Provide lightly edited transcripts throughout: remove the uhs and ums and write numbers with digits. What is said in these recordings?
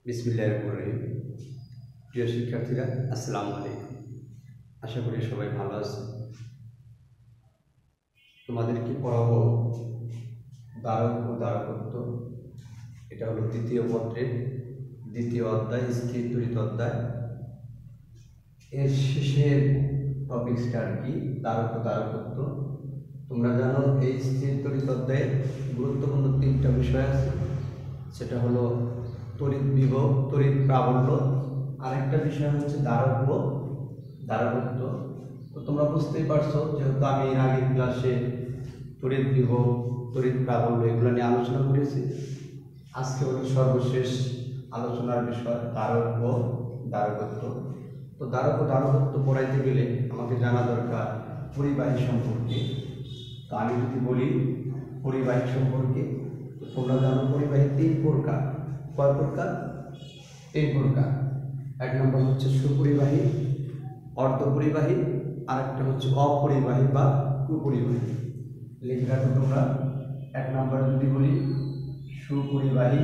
বিসমিল্লাহির রহমানির রহিম। প্রিয় শিক্ষার্থীরা, আসসালামু আলাইকুম। আশা করি সবাই ভালো আছে। তোমাদেরকে পড়াবো দ্বারক ও দ্বারকত্ব। এটা হলো দ্বিতীয় পত্রের দ্বিতীয় অধ্যায়, স্থির তড়িৎ অধ্যায়। এর শেষের টপিক্সটা আর কি, দ্বারক ও দ্বারকত্ব। তোমরা জানো এই স্থির তড়িৎ অধ্যায়ে গুরুত্বপূর্ণ তিনটা বিষয় আছে। সেটা হলো তড়িৎ বিভব, তড়িৎ প্রাবল্য, আরেকটা বিষয় হচ্ছে দ্বারক ও দ্বারকত্ব। তো তোমরা বুঝতেই পারছো, যেহেতু আমি এর আগের ক্লাসে তড়িৎ বিভব, তড়িৎ প্রাবল্য এগুলো নিয়ে আলোচনা করেছি। আজকে হলো সর্বশেষ আলোচনার বিষয় দ্বারক ও দ্বারকত্ব। তো দ্বারক ও দ্বারকত্ব পড়াইতে গেলে আমাকে জানা দরকার পরিবাহী সম্পর্কে। তো আমি যদি বলি পরিবাহী সম্পর্কে, তো তোমরা জানো পরিবাহী তিন প্রকার। কয় প্রকার? তিন প্রকার। এক নম্বর হচ্ছে সুপরিবাহী, অর্ধপরিবাহী, আরেকটা হচ্ছে অপরিবাহী বা কুপরিবাহী। লিখে রাখো তোমরা। এক নম্বরে যদি বলি সুপরিবাহী,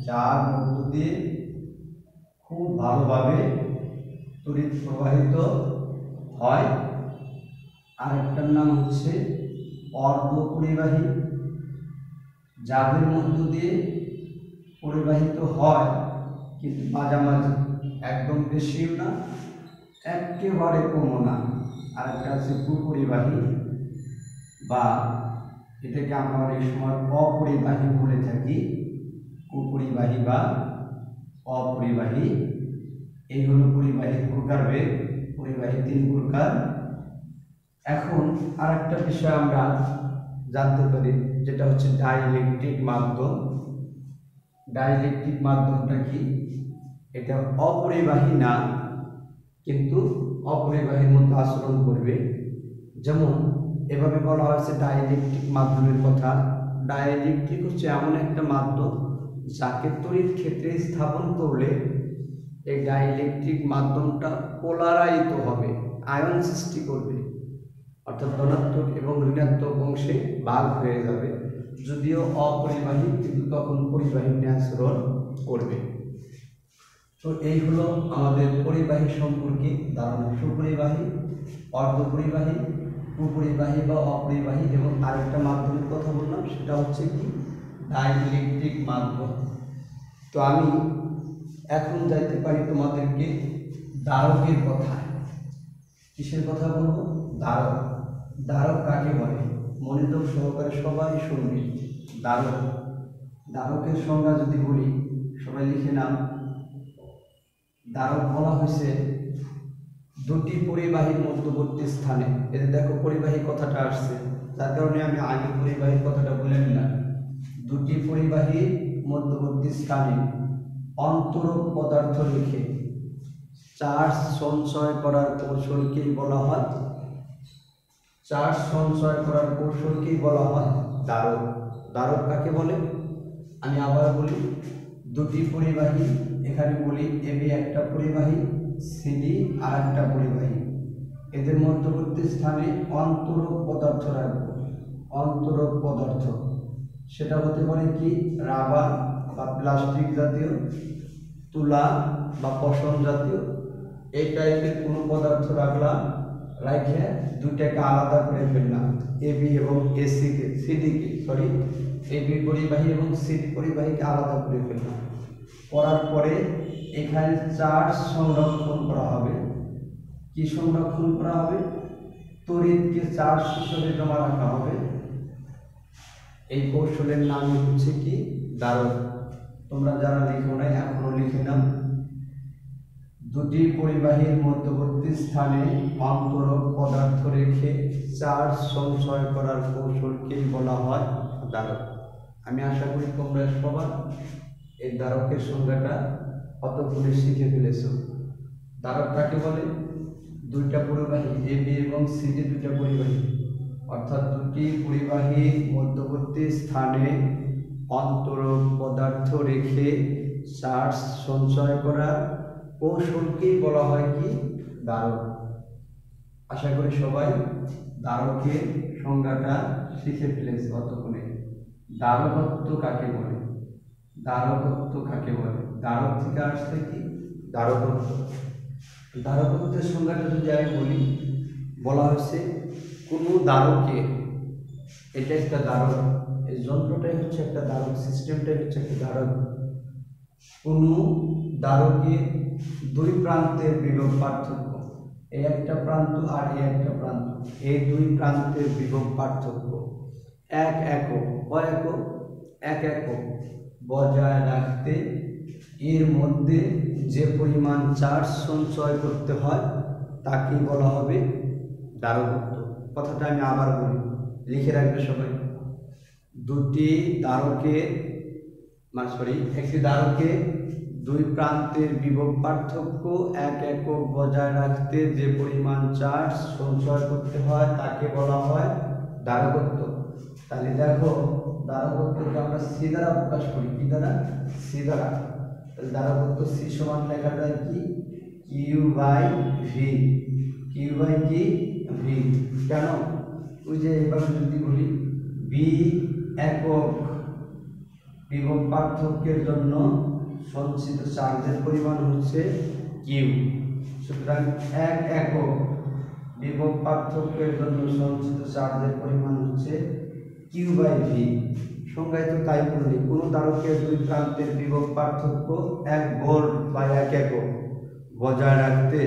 যার মধ্য দিয়ে খুব ভালোভাবে তড়িৎ প্রবাহিত হয়। আরেকটার নাম হচ্ছে অর্ধপরিবাহী, যাদের মধ্য দিয়ে পরিবাহিত হয় কিন্তু মাঝামাঝি, একদম বেশিও না একেবারে কমও না। আরেকটা আছে কুপরিবাহী, বা এটাকে আমরা অনেক সময় অপরিবাহী বলে থাকি। কুপরিবাহী বা অপরিবাহী, এই হলো পরিবাহীর প্রকারভেদ। পরিবাহী তিন প্রকার। এখন আরেকটা বিষয় আমরা জানতে পারি, যেটা হচ্ছে ডাইইলেকট্রিক মাধ্যম। ডাইইলেকট্রিক মাধ্যমটা কি? এটা অপরিবাহী না, কিন্তু অপরিবাহীর মতো আচরণ করবে। যেমন এভাবে বলা হয়েছে ডাইইলেকট্রিক মাধ্যমের কথা। ডাইইলেকট্রিক হচ্ছে এমন একটা মাধ্যম যাকে তড়িৎ ক্ষেত্রে স্থাপন করলে এই ডাইইলেকট্রিক মাধ্যমটা পোলারাইজ হবে, আয়ন সৃষ্টি করবে, অর্থাৎ ধনাত্মক এবং ঋণাত্মক অংশে ভাগ হয়ে যাবে। যদিও অপরিবাহী, কিন্তু তখন পরিবাহী আচরণ করবে। তো এই হলো আমাদের পরিবাহী সম্পর্কে ধারণা। সুপরিবাহী, অর্ধপরিবাহী, কুপরিবাহী বা অপরিবাহী, এবং আরেকটা মাধ্যমের কথা বললাম, সেটা হচ্ছে কি ডাইইলেকট্রিক মাধ্যম। তো আমি এখন যাইতে পারি তোমাদেরকে দ্বারকের কথা। কিসের কথা বলবো? দ্বারক। দ্বারক কাকে বলে? মনোযোগ সহকারে সবাই শুনবে। দ্বারক, দ্বারকের সংজ্ঞা যদি বলি, সবাই লিখে নাও। দ্বারক বলা হয়েছে দুটি পরিবাহীর মধ্যবর্তী স্থানে। এতে দেখো পরিবাহী কথাটা আসছে, যার কারণে আমি আগে পরিবাহীর কথাটা বলে নিলাম। দুটি পরিবাহীর মধ্যবর্তী স্থানে অন্তরক পদার্থ রেখে চার্জ সঞ্চয় করার কৌশলকেই বলা হয়, চার্জ সঞ্চয় করার কৌশলকেই বলা হয় দ্বারক। দ্বারক কাকে বলে? আমি আবার বলি, দুটি পরিবাহী, এখানে বলি এবি একটা পরিবাহী, সিডি আর একটা পরিবাহী। এদের মধ্যবর্তী স্থানে অন্তরক পদার্থ রাখবো। অন্তরক পদার্থ সেটা হতে পারে কি রাবার বা প্লাস্টিক জাতীয়, তুলা বা পশম জাতীয়, এই টাইপের কোনো পদার্থ রাখলাম। রাখে দুটাকে আলাদা করে ফেললাম, এবি এবং এসিকে, সিডিকে, সরি এবি পরিবাহী এবং সিডি পরিবাহীকে আলাদা করে ফেললাম। করার পরে এখানে চার্জ সংরক্ষণ করা হবে। কি সংরক্ষণ করা হবে? তড়িৎকে চার্জ হিসেবে জমা রাখা হবে। এই কৌশলের নাম হচ্ছে কি দ্বারক। তোমরা যারা লিখো নাই এখনো লিখে নাও। দুটি পরিবাহীর মধ্যবর্তী স্থানে অন্তরক পদার্থ রেখে চার্জ সঞ্চয় করার কৌশলকেই বলা হয় দ্বারক। আমি আশা করি তোমরা সবাই এই দ্বারকের সংজ্ঞাটা কতক্ষণে শিখে ফেলেছ। দ্বারক কাকে বলে? দুইটা পরিবাহী এবি এবং সিডি, দুইটা পরিবাহী, অর্থাৎ দুটি পরিবাহীর মধ্যবর্তী স্থানে অন্তরক পদার্থ রেখে চার্জ সঞ্চয় করা কৌশলকেই বলা হয় কি দ্বারক। আশা করি সবাই দ্বারকের সংজ্ঞাটা শিখে ফেলেছে অতক্ষণে। দ্বারকত্ব কাকে বলে? দ্বারকত্ব কাকে বলে? দ্বারক থেকে আসছে কি দ্বারকত্ব। দ্বারকত্বের সংজ্ঞাটা যদি আমি বলি, বলা হয়েছে কোনো দ্বারকে, এটা একটা দ্বারক, এই যন্ত্রটাই হচ্ছে একটা দ্বারক, সিস্টেমটাই হচ্ছে একটা দ্বারক। কোনো দ্বারকের দুই প্রান্তের বিভব পার্থক্য, এই একটা প্রান্ত আর এই একটা প্রান্ত, এই দুই প্রান্তের বিভব পার্থক্য এক একক, এক একক বজায় রাখতে এর মধ্যে যে পরিমাণ চার্জ সঞ্চয় করতে হয় তাকে বলা হবে দ্বারকত্ব। কথাটা আমি আবার বলি, লিখে রাখবে সবাই। একটি দ্বারকে দুই প্রান্তের বিভব পার্থক্য এক একক বজায় রাখতে যে পরিমাণ চার্জ সঞ্চয় করতে হয় তাকে বলা হয় দ্বারকত্ব। তাহলে দেখো, দ্বারকত্বকে আমরা সি দ্বারা প্রকাশ করি, কি দ্বারা? সি দ্বারা। তাহলে দ্বারকত্ব সি সমান লেখা যায় কি Q by V. Q by কি ভি। কেন? ওই যে এবার যদি বলি বি একক বিভব পার্থক্যের জন্য সঞ্চিত চার্জের পরিমাণ হচ্ছে কিউ। সুতরাং এক একক বিভব পার্থক্যের জন্য সঞ্চিত চার্জের পরিমাণ হচ্ছে কিউ বাই ভি। সংজ্ঞায়িত তাই বললি, কোনো দ্বারকের দুই প্রান্তের বিভব পার্থক্য 1 ভোল্ট বা 1 একক বজায় রাখতে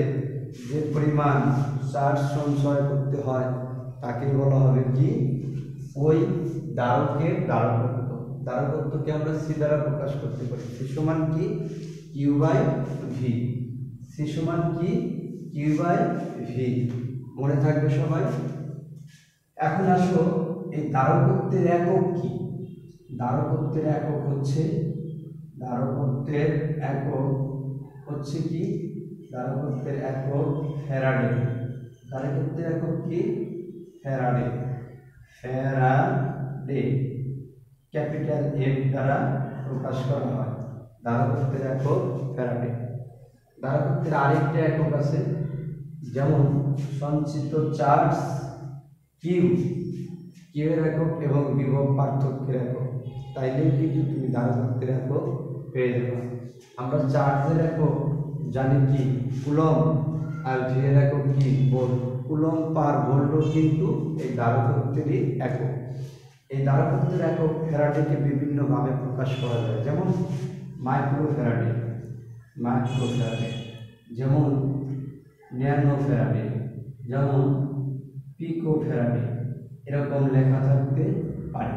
যে পরিমাণ চার্জ সঞ্চয় করতে হয় তাকে বলা হবে কি ওই দ্বারকের দ্বারকত্ব। দ্বারকত্বকে আমরা সি দ্বারা প্রকাশ করতে পারি, সি সমান কি কিউ বাই ভি। সি সমান কি কিউ বাই ভি, মনে থাকবে সবাই। এখন আসো, এই দ্বারকত্বের একক কি? দ্বারকত্বের একক হচ্ছে কি দ্বারকত্বের একক ফ্যারাডে। দ্বারকত্বের একক কি ফ্যারাডে। ক্যাপিটাল এফ দ্বারা প্রকাশ করা হয় দ্বারকত্বের একক ফ্যারাডে। দ্বারকত্বের আরেকটা একক আছে, যেমন সঞ্চিত চার্জ কিউ, কিউ এর একক এবং বিভব পার্থক্যের একক। তাইলে কিন্তু তুমি দ্বারকত্বের একক পেয়ে যাবে। আমরা চার্জের একক জানি কি কুলম্ব, আর ভি এর একক কি ভোল্ট। কুলম্ব পার ভোল্টও কিন্তু এই দ্বারকত্বেরই একক। এই দ্বারকত্বের একক ফ্যারাডেকে বিভিন্নভাবে প্রকাশ করা যায়, যেমন মাইক্রো ফ্যারাডে, যেমন ন্যানো ফ্যারাডে, যেমন পিকো ফ্যারাডে, এরকম লেখা থাকতে পারে।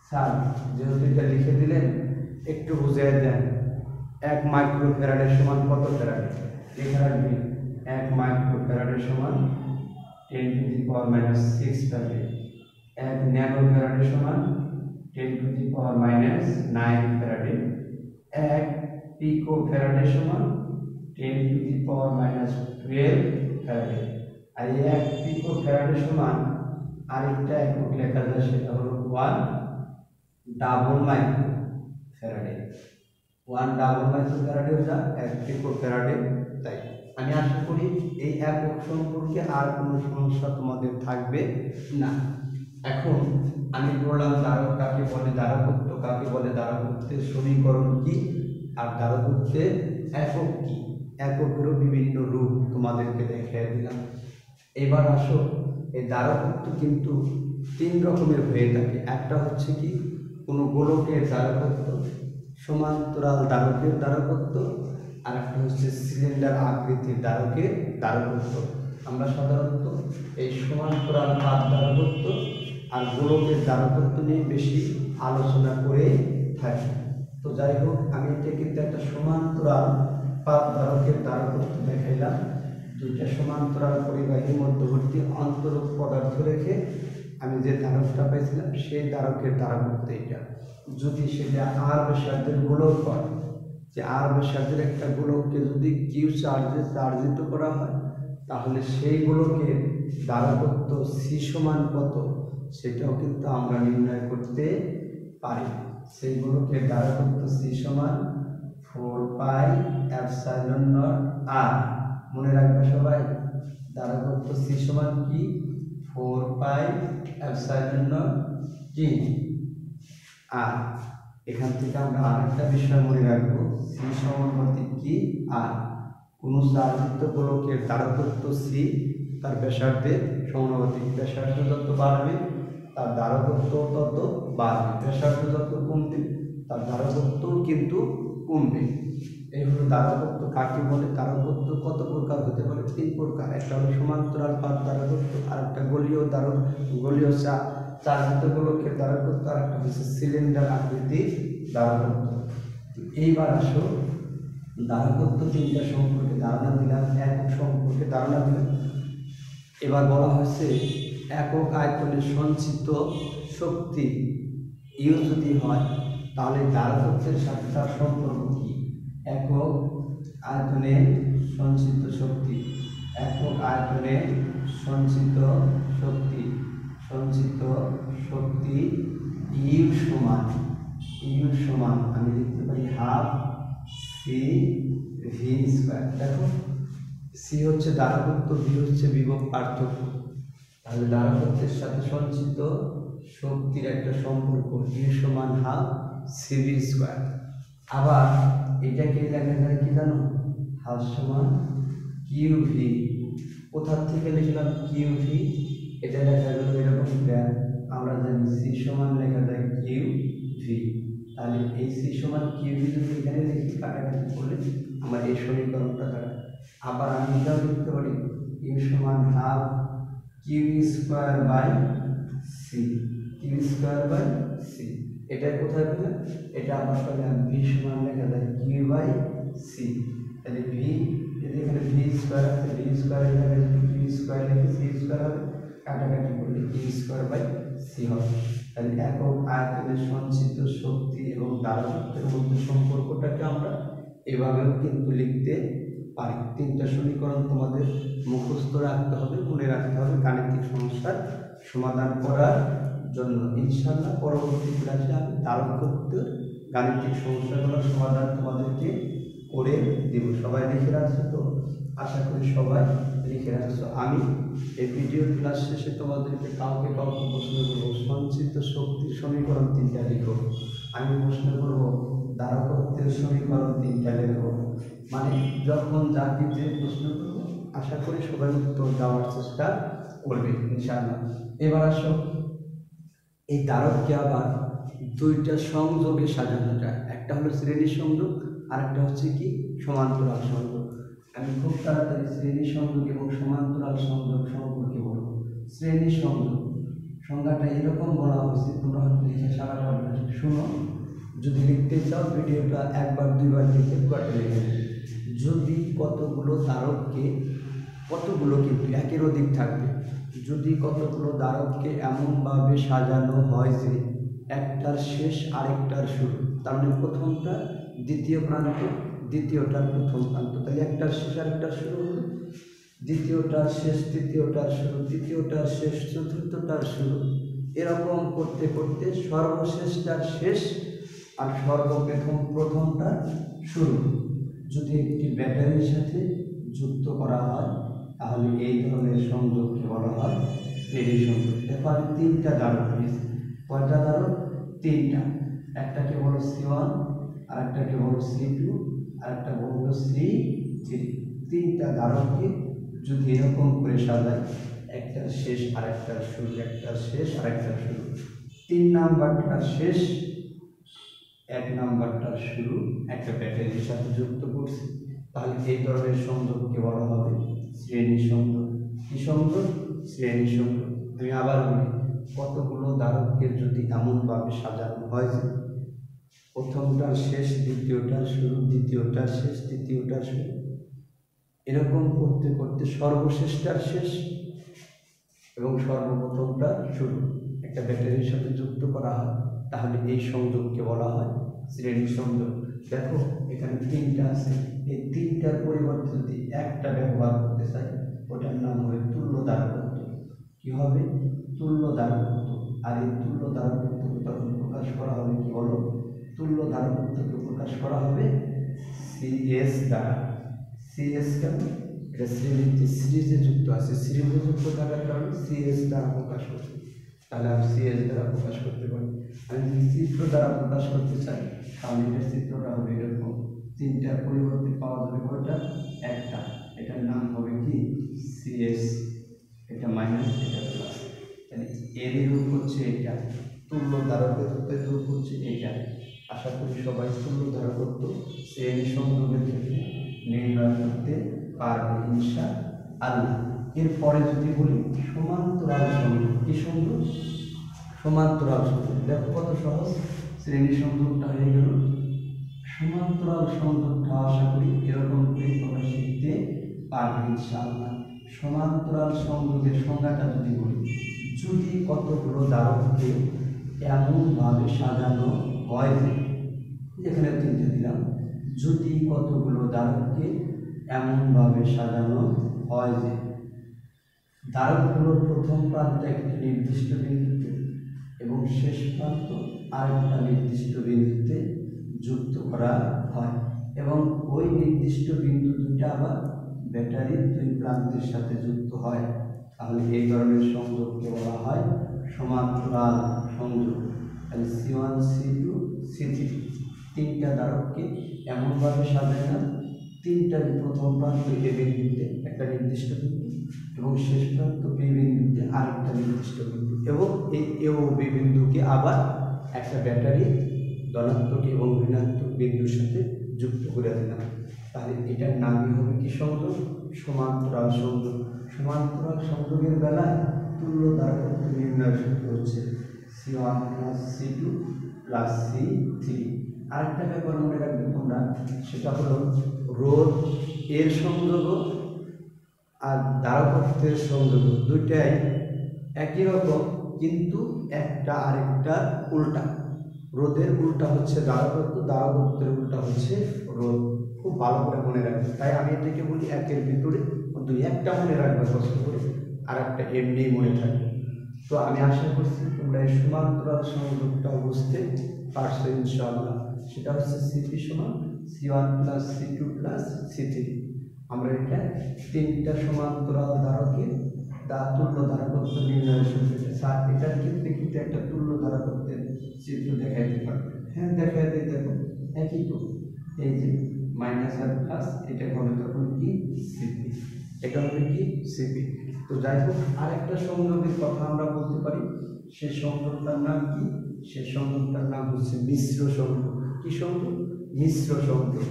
স্যার যেহেতু এটা লিখে দিলেন, একটু বুঝিয়ে দেন 1 মাইক্রো ফ্যারাডের সমান কত ফ্যারাডে? লিখে রাখবি 1 মাইক্রো ফ্যারাডের সমান 10⁻⁻6 ফ্যারাডে। 1 ন্যানো ফ্যারাডের সমান 10⁻⁹ ফ্যারাডে। 1 পিকো ফ্যারাডের সমান 10⁻12 ফ্যারাডে। আর 1 পিকো ফ্যারাডের সমান আরেকটা একক লেখা যায়, সেটা হলো 1 double micro Faraday. 1 double micro Faraday যা 1 পিকো ফ্যারাডে। তাই আমি আশা করি এই একক সম্পর্কে আর কোনো সমস্যা তোমাদের থাকবে না। এখন আমি বললাম দ্বারক কাকে বলে, দ্বারকত্ব কাকে বলে, দ্বারকত্বের সমীকরণ কি, আর দ্বারকত্বের একক কি। এককেরও বিভিন্ন রূপ তোমাদেরকে দেখিয়ে দিলাম। এবার আসো, এই দ্বারকত্ব কিন্তু 3 রকমের হয়ে থাকে। একটা হচ্ছে কি কোনো গোলকের দ্বারকত্ব, সমান্তরাল দ্বারকের দ্বারকত্ব, আর একটা হচ্ছে সিলিন্ডার আকৃতির দ্বারকের দ্বারকত্ব। আমরা সাধারণত এই সমান্তরাল পাত দ্বারকত্ব আর গোলকের দ্বারকত্ব নিয়ে বেশি আলোচনা করে থাকি। তো যাই হোক, আমি এটা কিন্তু একটা সমান্তরাল পাত দ্বারকের দ্বারকত্ব দেখাইলাম। দুইটা সমান্তরাল পরিবাহীর মধ্যবর্তী অন্তরক পদার্থ রেখে আমি যে দ্বারকটা পাইছিলাম সেই দ্বারকের দ্বারকত্ব এটা। যদি সেটা আর ব্যাসার্ধের গোলক হয়, যে আর ব্যাসার্ধের একটা গোলককে যদি কিউ চার্জে চার্জিত করা হয়, তাহলে সেই গোলকের দ্বারকত্ব সি সমান কত সেটাও কিন্তু আমরা নির্ণয় করতে পারি। সেই গোলকের দ্বারকত্ব সি সমান 4πε0r। মনে রাখবে সবাই, দ্বারকত্ব সি সমান কি 4πε কি আর। এখান থেকে আমরা আরেকটা বিষয় মনে রাখবো, সি সমানুপাতিক কি আর কোন চার্জযুক্ত গোলকের ধারকত্ব সি তার ব্যাসার্ধের সমানুপাতিক। ব্যাসার্ধ যত বাড়বে তার ধারকত্ব তত বাড়বে, ব্যাসার্ধ যত কমবে তার ধারকত্ব কিন্তু কমবে। এই হলো ধারকত্ব। কাকে বলে? ধারকত্ব কত প্রকার হতে পারে? 3 প্রকার। একটা হলো সমান্তরাল পাত ধারকত্ব, আর একটা গলীয় চার্জযুক্ত গোলকের ধারকত্ব, আর একটা হচ্ছে সিলিন্ডার আকৃতির ধারকত্ব। এইবার আসো ধারকত্ব 3টা সম্পর্কে ধারণা দিলাম, একক সম্পর্কে ধারণা দিলাম। এবার বলা হয়েছে একক আয়তনে সঞ্চিত শক্তি ইউ যদি হয় তাহলে ধারকত্বের সাথে তার সম্পর্ক কি? একক আয়তনে সঞ্চিত শক্তি, একক আয়তনে সঞ্চিত শক্তি ইউ সমান আমি লিখতে পারি হাফ সি ভি স্কয়ার। দেখো সি হচ্ছে ধারকত্ব, ভি হচ্ছে বিভব পার্থক্য। তাহলে ধারকত্বের সাথে সঞ্চিত শক্তির একটা সম্পর্ক ইউ সমান হাফ সি ভি স্কয়ার। আবার এটাকে লেখা যায় কি জানো? হাফ সমান কিউ ভি। কোথা থেকে লিখলাম কিউ ভি? এটা লেখা গেল এরকম, আমরা জানি সি সমান লেখা যায় কিউ ভি। তাহলে এই সি সমান কিউ ভি যদি এখানে লিখি কাটাকাটি করলে আমার এই সমীকরণটা দাঁড়ায়। আবার আমি এটাও লিখতে পারি ইউ সমান half Q square by C, এটা কোথায় পেলাম? এটা আবার পেলাম ভি সমান লেখা যায় কিউ বাই সি। তাহলে ভি এখানে ভি স্কোয়ার আছে, ভি স্কোয়ার এখানে কিউ স্কোয়ার লিখে সি স্কোয়ার হবে, কাটাকাটি করলে কিউ স্কোয়ার বাই সি হবে। তাহলে একক আয়তনে সঞ্চিত শক্তি এবং ধারকত্বের মধ্যে সম্পর্কটাকে আমরা এভাবেও কিন্তু লিখতে পারি। 3টা সমীকরণ তোমাদের মুখস্থ রাখতে হবে, মনে রাখতে হবে গাণিতিক সমস্যার সমাধান করার জন্য। ইনশাআল্লাহ পরবর্তী ক্লাসে আমি ধারকত্বের গাণিতিক সমস্যাগুলোর সমাধান তোমাদেরকে করে দেব। সবাই লিখে রাখছো তো? আশা করি সবাই লিখে রাখছো। আমি এই ভিডিও ক্লাস শেষে তোমাদেরকে কাউকে প্রশ্ন করবো, সঞ্চিত শক্তির সমীকরণ 3টা লিখো। আমি প্রশ্ন করবো ধারকত্বের সমীকরণ 3টা লিখো। মানে যখন যাকে যে প্রশ্ন করবো আশা করি সবাই উত্তর দেওয়ার চেষ্টা করবে ইনশাআল্লাহ। এবার আসো এই ধারককে আবার 2টা সংযোগে সাজানো যায়। একটা হলো শ্রেণী সংযোগ, আর একটা হচ্ছে কি সমান্তরাল সংযোগ। আমি খুব তাড়াতাড়ি শ্রেণী সংযোগ এবং সমান্তরাল সংযোগ সম্পর্কে বলবো। শ্রেণী সংযোগ সংজ্ঞাটা এরকম বলা হয়েছে, তোমরা হয়তো লিখে সারা পারবে। শুনো, যদি লিখতে চাও ভিডিওটা 1বার 2বার লিখে পুরোটা লিখে। যদি কতগুলো ধারককে, কতগুলো কিন্তু একের অধিক থাকবে, যদি কতগুলো ধারককে এমনভাবে সাজানো হয় যে একটার শেষ আরেকটার শুরু, তার মানে প্রথমটা দ্বিতীয় প্রান্ত, দ্বিতীয়টার প্রথম প্রান্ত, তাহলে একটার শেষ আরেকটার শুরু হলো, দ্বিতীয়টার শেষ তৃতীয়টার শুরু, তৃতীয়টার শেষ চতুর্থটার শুরু, এরকম করতে করতে সর্বশেষটার শেষ আর প্রথমটার শুরু যদি একটি ব্যাটারির সাথে যুক্ত করা হয় তাহলে এই ধরনের সংযোগকে বলা হয় শ্রেণী সংযোগ। দেখো আমি 3টা ধারক নিয়েছি। কয়টা ধারক? 3টা। একটাকে বলো C1, আর একটাকে বলো C2, আর একটা বললো C3। 3টা ধারককে যদি এরকম করে সাজায়, একটার শেষ আরেকটার শুরু, একটার শেষ আরেকটার শুরু, 3 নাম্বারটার শেষ 1 নাম্বারটার শুরু একটা ব্যাটারির সাথে যুক্ত করছি, তাহলে এই ধরনের সংযোগকে বলা হবে শ্রেণী সংযোগ। কি সংযোগ? শ্রেণী সংযোগ। আমি আবার বলি, কতগুলো ধারককে যদি এমনভাবে সাজানো হয় যে প্রথমটার শেষ দ্বিতীয়টার শুরু, দ্বিতীয়টার শেষ তৃতীয়টার শুরু, এরকম করতে করতে সর্বশেষটার শেষ এবং সর্বপ্রথমটার শুরু একটা ব্যাটারির সাথে যুক্ত করা হয়, তাহলে এই সংযোগকে বলা হয় শ্রেণী সংযোগ। দেখো এখানে 3টা আছে, এই 3টার পরিবর্তে যদি একটা ব্যবহার করতে চাই ওটার নাম হবে তুল্য ধারকত্ব। কি হবে? তুল্য ধারকত্ব। আর এই তুল্য ধারকত্বকে তখন প্রকাশ করা হবে কি বলো? তুল্য ধারকত্বকে প্রকাশ করা হবে সিএস দ্বারা। সিএস কেন? এটা সিরিজে যুক্ত আছে, সিরিজে যুক্ত থাকার কারণে সিএস দ্বারা প্রকাশ করছে। তাহলে আমি সিএস দ্বারা প্রকাশ করতে পারি। আমি যদি চিত্র দ্বারা প্রকাশ করতে চাই তাহলে এটার চিত্রটা হবে এরকম, তিনটার পরিবর্তে পাওয়া যাবে কয়টা, একটা। এটার নাম হবে কি সিএস, এটা মাইনাস এটা প্লাস। তাহলে এর রূপ হচ্ছে এটা, তুল্য ধারকত্বের রূপ হচ্ছে এটা। আশা করি সবাই তুল্য ধারকত্ব শ্রেণী সংযোগের ক্ষেত্রে নির্ণয় করতে পারবে ইনশাআল্লাহ। এরপরে যদি বলি সমান্তরাল সংযোগ, কি সংযোগ, সমান্তরাল সংযোগ। দেখো কত সহজ, শ্রেণী সংযোগটা হয়ে গেল, সমান্তরাল সংযোগটা আশা করি এরকম করে তোমরা শিখতে পারবে ইনশাআল্লাহ। সমান্তরাল সংযোগের সংজ্ঞাটা যদি বলি, যদি কতগুলো ধারককে এমনভাবে সাজানো হয় যে, এখানে তিনটে দিলাম, যদি কতগুলো ধারককে এমনভাবে সাজানো হয় যে ধারকগুলোর প্রথম প্রান্ত একটি নির্দিষ্ট বিন্দুতে এবং শেষ প্রান্ত আরেকটা নির্দিষ্ট বিন্দুতে যুক্ত করা হয় এবং ওই নির্দিষ্ট বিন্দু দুইটা আবার ব্যাটারির দুই প্রান্তের সাথে যুক্ত হয়, তাহলে এই ধরনের সংযোগকে বলা হয় সমান্তরাল সংযোগ। তাহলে C1 C2 C3 তিনটা ধারককে এমনভাবে সাজায় না, তিনটার প্রথম প্রান্ত এ বিন্দুতে একটা নির্দিষ্ট বিন্দু এবং শেষ প্রান্ত বি বিন্দুতে আরেকটা নির্দিষ্ট বিন্দু এবং এই এ ও বি বিন্দুকে আবার একটা ব্যাটারি ধনাত্মক এবং ঋণাত্মক বিন্দুর সাথে যুক্ত করে দিলাম। তাহলে এটার নামই হবে কি সংযোগ, সমান্তরাল সংযোগ। সমান্তরাল সংযোগের বেলায় তুল্য ধারকত্ব নির্ণয় সূত্র হচ্ছে C1 + C2 + C3। আরেকটা ব্যাপার মনে রাখবে তোমরা, সেটা হলো রোধ এর সংযোগ আর ধারকত্বের সংযোগ দুইটাই একই রকম, কিন্তু একটা আরেকটা উল্টা। রোধের উল্টা হচ্ছে ধারকত্ব, ধারকত্বের উল্টা হচ্ছে রোধ। খুব ভালো করে মনে রাখবে। তাই আমি এটাকে বলি একের ভিতরে দুই, একটা মনে রাখবে কষ্ট করে, আর একটা এমনি মনে থাকবে। তো আমি আশা করছি তোমরা এই সমান্তরাল সংযোগটা বুঝতে পারছো ইনশাআল্লাহ। সেটা হচ্ছে সিপি সমান C1 + C2 + C3। আমরা এটা তিনটা সমান্তরাল ধারকে তুল্য ধারকত্ব নির্ণয়ের সূত্র। স্যার এটার ক্ষেত্রে কিন্তু একটা তুল্য ধারকত্বের চিত্র দেখাইতে পারবে। হ্যাঁ দেখাইতে, দেখো একই তো, এই যে মাইনাস আর প্লাস, এটা হবে তখন কি সিপি, এটা হবে কি সিপি। তো যাই হোক, আরেকটা সংযোগের কথা আমরা বলতে পারি, সেই সংযোগটার নাম কি, সেই সংযোগটার নাম হচ্ছে মিশ্র সংযোগ। কি সংযোগ, মিশ্র সংযোগ।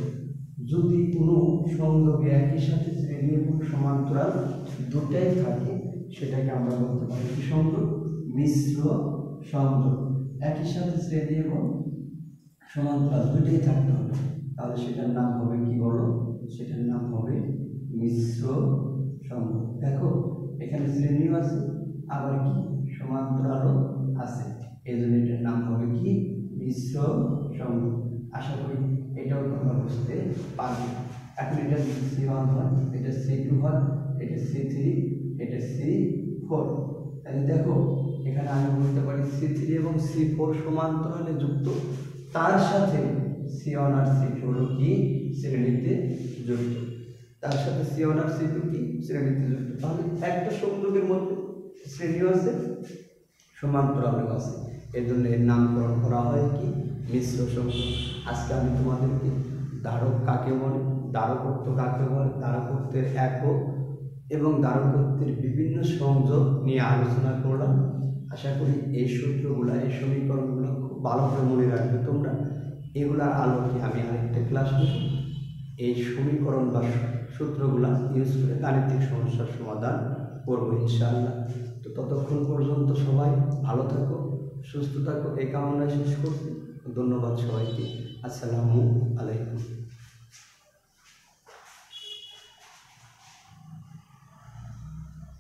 যদি কোনো সংযোগে একই সাথে শ্রেণী এবং সমান্তরাল দুটাই থাকে, সেটাকে আমরা বলতে পারি কি সংযোগ, মিশ্র সংযোগ। একই সাথে শ্রেণী এবং সমান্তরাল দুটাই থাকতে হবে, তাহলে সেটার নাম হবে কি বলো, সেটার নাম হবে মিশ্র সংযোগ। দেখো এখানে শ্রেণীও আছে আবার কি সমান্তরালও আছে, এই জন্য এটার নাম হবে কি মিশ্র সংযোগ। আশা করি এটাও তোমরা বুঝতে পারবে। এখন এটা C1 হয়, এটা C2 হয়, এটা C3, এটা C4। তাহলে দেখো এখানে আমি বলতে পারি C3 এবং C4 সমান্তরালে যুক্ত, তার সাথে C1 আর C2 হলো কি শ্রেণীতে যুক্ত, তার সাথে C1 আর C2 কি শ্রেণীতে যুক্ত। তাহলে একটা সংযোগের মধ্যে শ্রেণীও আছে সমান্তরালও আছে, এই জন্য এর নামকরণ করা হয় কি মিশ্র সংযোগ। আজকে আমি তোমাদেরকে ধারক কাকে বলে, ধারকত্ব কাকে বলে, ধারকত্বের একক এবং ধারকত্বের বিভিন্ন সংযোগ নিয়ে আলোচনা করলাম। আশা করি এই সূত্রগুলো, এই সমীকরণগুলো খুব ভালো করে মনে রাখবে তোমরা। এগুলার আলোকে আমি আরেকটা ক্লাস নেব, এই সমীকরণ বা সূত্রগুলো ইউজ করে গাণিতিক সমস্যার সমাধান করবো ইনশাআল্লাহ। তো ততক্ষণ পর্যন্ত সবাই ভালো থাকো, সুস্থ থাকো, এই কামনা শেষ করছি। ধন্যবাদ সবাইকে। আসসালামু আলাইকুম।